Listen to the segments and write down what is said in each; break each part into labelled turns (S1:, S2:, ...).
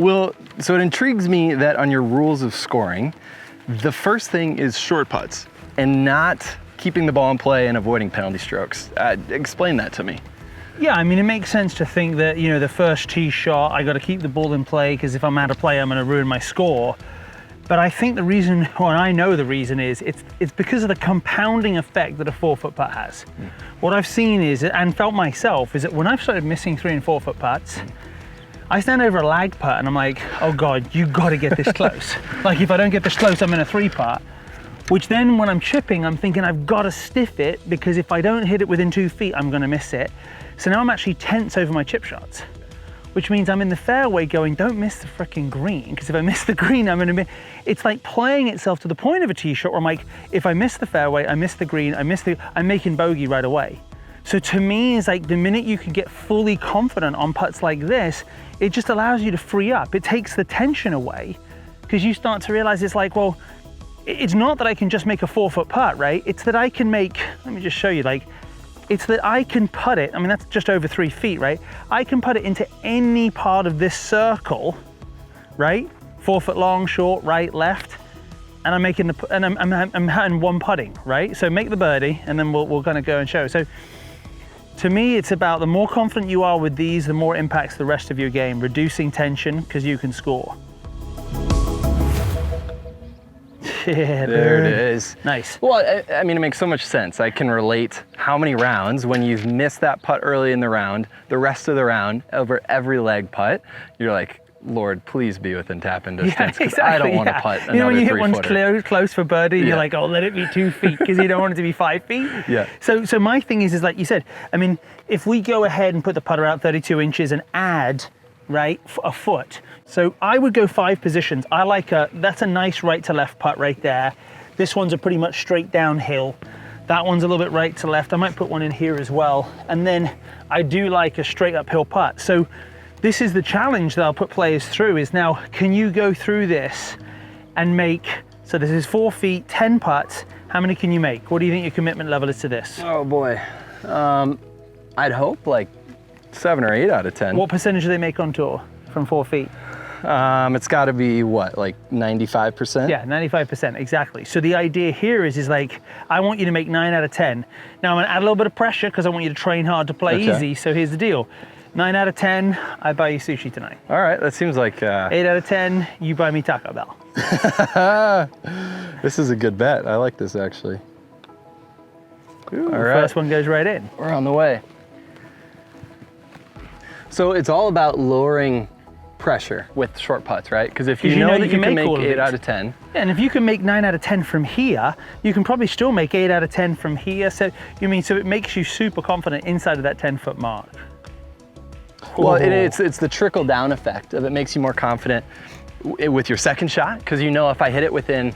S1: Well, so it intrigues me that on your rules of scoring, the first thing is short putts and not keeping the ball in play and avoiding penalty strokes. Explain that to me.
S2: Yeah, I mean, it makes sense to think that, you know, the first tee shot, I got to keep the ball in play because if I'm out of play, I'm going to ruin my score. But I think the reason, or I know the reason is, it's because of the compounding effect that a 4-foot putt has. What I've seen is, and felt myself, is that when I've started missing 3 and 4-foot putts, I stand over a lag putt and I'm like, oh God, you got to get this close. Like if I don't get this close, I'm in a 3-putt. Which then when I'm chipping, I'm thinking I've got to stiff it because if I don't hit it within 2 feet, I'm going to miss it. So now I'm actually tense over my chip shots, which means I'm in the fairway going, don't miss the freaking green, because if I miss the green, I'm going to miss. It's like playing itself to the point of a tee shot where I'm like, if I miss the fairway, I miss the green, I'm making bogey right away. So to me, it's like the minute you can get fully confident on putts like this, it just allows you to free up. It takes the tension away because you start to realize it's like, well, it's not that I can just make a 4-foot putt, right? It's that I can make, let me just show you, like, it's that I can putt it, I mean, that's just over 3 feet, right? I can putt it into any part of this circle, right? 4 foot long, short, right, left, and I'm making the, and I'm one putting, right? So make the birdie, and then we'll kind of go and show. So to me, it's about the more confident you are with these, the more it impacts the rest of your game, reducing tension, because you can score. Yeah,
S1: there it is.
S2: Nice.
S1: Well, I mean, it makes so much sense. I can relate how many rounds when you've missed that putt early in the round, the rest of the round, over every leg putt, you're like, Lord, please be within tap-in distance, because I don't want to putt another 3-footer.
S2: You know when you hit one close for birdie, you're like, oh, let it be 2 feet, because you don't want it to be 5 feet.
S1: Yeah.
S2: So my thing is like you said, I mean, if we go ahead and put the putter out 32 inches and add, right, a foot. So I would go 5 positions. I like that's a nice right to left putt right there. This one's a pretty much straight downhill. That one's a little bit right to left. I might put one in here as well. And then I do like a straight uphill putt. So this is the challenge that I'll put players through is now, can you go through this and make, so this is 4 feet, 10 putts. How many can you make? What do you think your commitment level is to this?
S1: Oh boy. I'd hope like 7 or 8 out of 10.
S2: What percentage do they make on tour from 4 feet?
S1: It's got to be what, like 95%?
S2: Yeah, 95%, exactly. So the idea here is like, I want you to make 9 out of 10. Now I'm gonna add a little bit of pressure because I want you to train hard to play easy. So here's the deal. 9 out of 10, I buy you sushi tonight.
S1: All right, that seems like...
S2: 8 out of 10, you buy me Taco Bell.
S1: This is a good bet. I like this actually.
S2: Ooh, all right. First one goes right in.
S1: We're on the way. So it's all about lowering pressure with short putts, right? Because if you know that you can make 8 out of 10.
S2: Yeah, and if you can make 9 out of 10 from here, you can probably still make 8 out of 10 from here. So so it makes you super confident inside of that 10-foot mark.
S1: Well, it's the trickle down effect of it makes you more confident with your second shot, because you know if I hit it within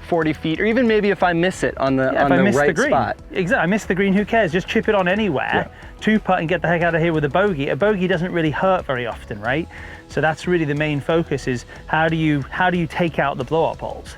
S1: 40 feet, or even maybe if I miss it on the right spot.
S2: Exactly, I missed the green, who cares? Just chip it on anywhere, 2-putt and get the heck out of here with a bogey. A bogey doesn't really hurt very often, right? So that's really the main focus is how do you take out the blow-up holes?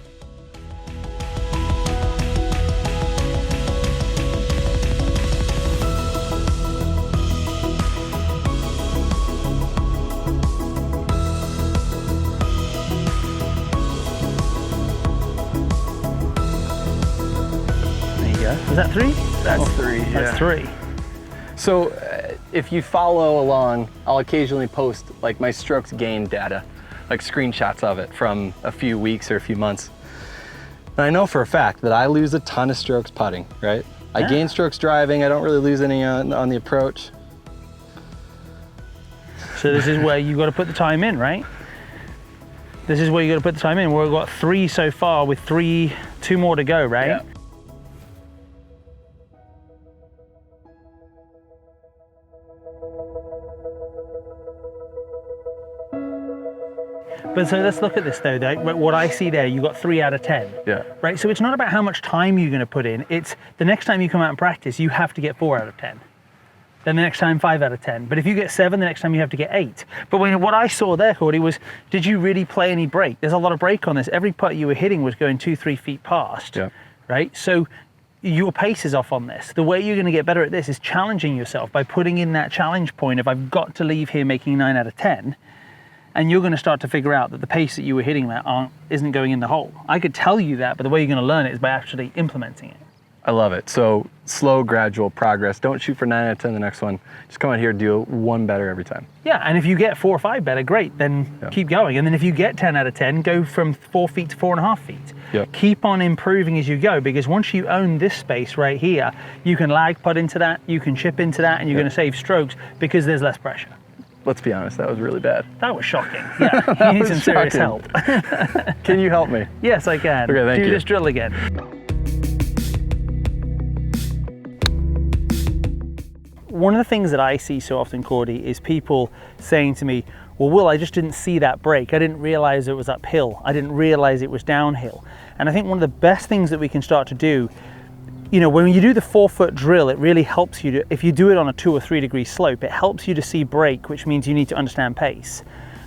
S2: Is that 3?
S1: That's 3, yeah.
S2: That's 3.
S1: So if you follow along, I'll occasionally post like my strokes gained data, like screenshots of it from a few weeks or a few months. And I know for a fact that I lose a ton of strokes putting, right? I gain strokes driving, I don't really lose any on the approach.
S2: So this is where you got to put the time in, right? This is where you got to put the time in. We've got 3 so far with 2 more to go, right?
S1: Yeah.
S2: But so let's look at this though, what I see there, you got 3 out of 10.
S1: Yeah.
S2: Right, so it's not about how much time you're gonna put in, it's the next time you come out and practice, you have to get 4 out of 10. Then the next time, 5 out of 10. But if you get 7, the next time you have to get 8. But what I saw there, Cordie, was, did you really play any break? There's a lot of break on this. Every putt you were hitting was going 2-3 feet past, right? So your pace is off on this. The way you're gonna get better at this is challenging yourself by putting in that challenge point of I've got to leave here making 9 out of 10. and you're going to start to figure out that the pace that you were hitting that isn't going in the hole. I could tell you that, but the way you're going to learn it is by actually implementing it.
S1: I love it. So slow, gradual progress. Don't shoot for 9 out of 10 the next one. Just come out here, do 1 better every time.
S2: Yeah, and if you get 4 or 5 better, great, then keep going. And then if you get 10 out of 10, go from 4 feet to 4.5 feet.
S1: Yep.
S2: Keep on improving as you go, because once you own this space right here, you can lag putt into that, you can chip into that, and you're going to save strokes because there's less pressure.
S1: Let's be honest, that was really bad.
S2: That was shocking. Yeah, you need some serious help.
S1: Can you help me?
S2: Yes, I can.
S1: Okay, thank you.
S2: Do this drill again. One of the things that I see so often, Cordie, is people saying to me, well, Will, I just didn't see that break. I didn't realize it was uphill. I didn't realize it was downhill. And I think one of the best things that we can start to do, you know, when you do the 4-foot drill, it really helps you to, if you do it on a 2 or 3 degree slope, it helps you to see break, which means you need to understand pace.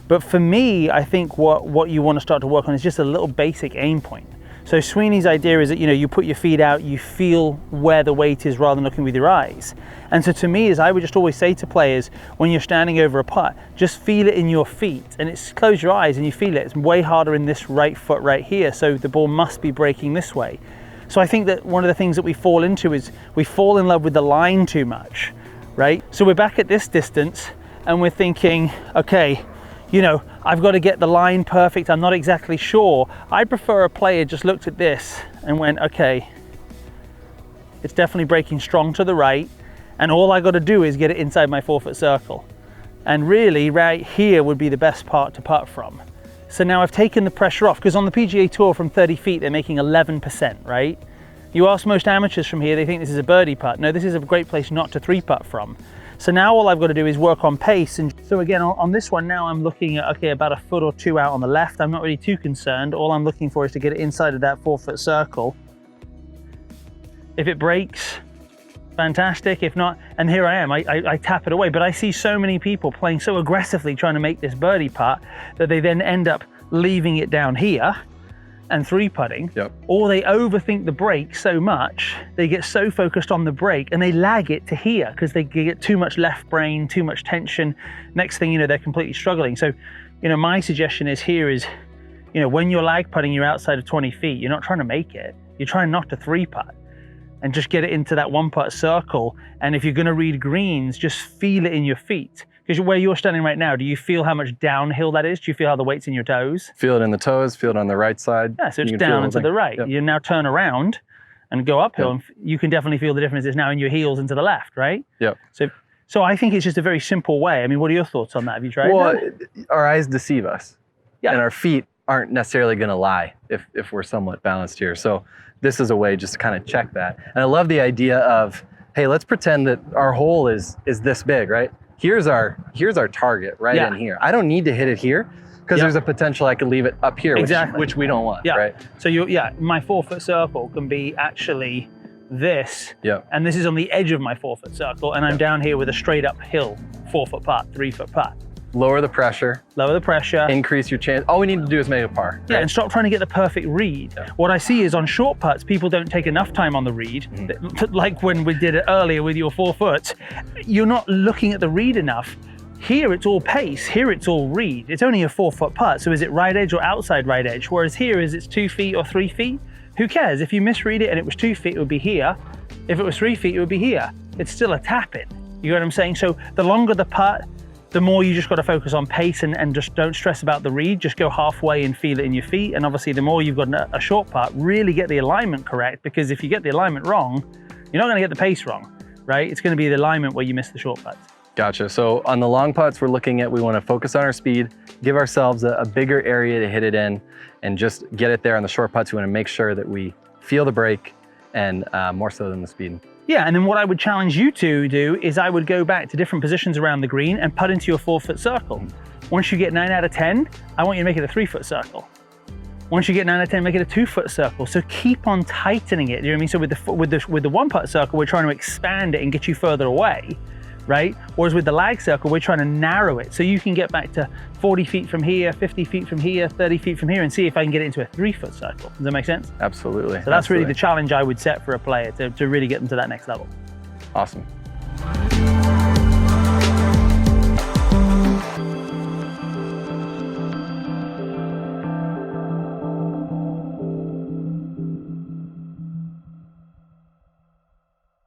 S2: But for me, I think what you want to start to work on is just a little basic aim point. So Sweeney's idea is that, you know, you put your feet out, you feel where the weight is rather than looking with your eyes. And so to me, is I would just always say to players, when you're standing over a putt, just feel it in your feet, and it's close your eyes and you feel it. It's way harder in this right foot right here, so the ball must be breaking this way. So I think that one of the things that we fall into is we fall in love with the line too much, right? So we're back at this distance and we're thinking, okay, you know, I've got to get the line perfect. I'm not exactly sure. I prefer a player just looked at this and went, okay, it's definitely breaking strong to the right, and all I got to do is get it inside my 4-foot circle. And really, right here would be the best part to putt from. So now I've taken the pressure off, because on the PGA Tour from 30 feet, they're making 11%, right? You ask most amateurs from here, they think this is a birdie putt. No, this is a great place not to 3-putt from. So now all I've got to do is work on pace. And so again, on this one now, I'm looking at, okay, about 1 foot or 2 out on the left. I'm not really too concerned. All I'm looking for is to get it inside of that 4-foot circle. If it breaks, fantastic. If not, and here I am, I tap it away. But I see so many people playing so aggressively trying to make this birdie putt that they then end up leaving it down here and 3-putting, or they overthink the break so much, they get so focused on the break and they lag it to here because they get too much left brain, too much tension. Next thing you know, they're completely struggling. So, you know, my suggestion is here is, you know, when you're lag putting, you're outside of 20 feet, you're not trying to make it, you're trying not to 3-putt and just get it into that 1-putt circle. And if you're going to read greens, just feel it in your feet. Because where you're standing right now, do you feel how much downhill that is? Do you feel how the weight's in your toes?
S1: Feel it in the toes, feel it on the right side.
S2: Yeah, so it's down and to the right. You now turn around and go uphill, and you can definitely feel the difference is now in your heels and to the left, right? So I think it's just a very simple way. I mean, what are your thoughts on that? Have you tried that?
S1: Our eyes deceive us, and our feet aren't necessarily going to lie if we're somewhat balanced here. So this is a way just to kind of check that. And I love the idea of, hey, let's pretend that our hole is this big, right? Here's our target right in here. I don't need to hit it here because there's a potential I could leave it up here, which we don't want, right?
S2: So my 4-foot circle can be actually this, and this is on the edge of my 4-foot circle, and I'm down here with a straight uphill 4-foot putt, 3-foot putt.
S1: Lower the pressure.
S2: Lower the pressure.
S1: Increase your chance. All we need to do is make a par.
S2: Yeah, and stop trying to get the perfect read. What I see is on short putts, people don't take enough time on the read. Like when we did it earlier with your 4-foot, you're not looking at the read enough. Here it's all pace, here it's all read. It's only a 4-foot putt, so is it right edge or outside right edge? Whereas here is it's 2 feet or 3 feet. Who cares? If you misread it and it was 2 feet, it would be here. If it was 3 feet, it would be here. It's still a tap in. You know what I'm saying? So the longer the putt, the more you just got to focus on pace and just don't stress about the read. Just go halfway and feel it in your feet. And obviously the more you've got a short putt, really get the alignment correct, because if you get the alignment wrong, you're not going to get the pace wrong, right? It's going to be the alignment where you miss the short putts.
S1: Gotcha. So on the long putts, we're looking at, we want to focus on our speed, give ourselves a bigger area to hit it in, and just get it there. On the short putts, we want to make sure that we feel the break, and more so than the speed.
S2: Yeah, and then what I would challenge you to do is I would go back to different positions around the green and putt into your 4-foot circle. Once you get 9 out of 10, I want you to make it a 3-foot circle. Once you get 9 out of 10, make it a 2-foot circle. So keep on tightening it. You know what I mean? So with the 1-putt circle, we're trying to expand it and get you further away, right? Whereas with the lag circle, we're trying to narrow it so you can get back to 40 feet from here, 50 feet from here, 30 feet from here, and see if I can get it into a 3-foot circle. Does that make sense?
S1: Absolutely.
S2: So that's really the challenge I would set for a player to really get them to that next level.
S1: Awesome.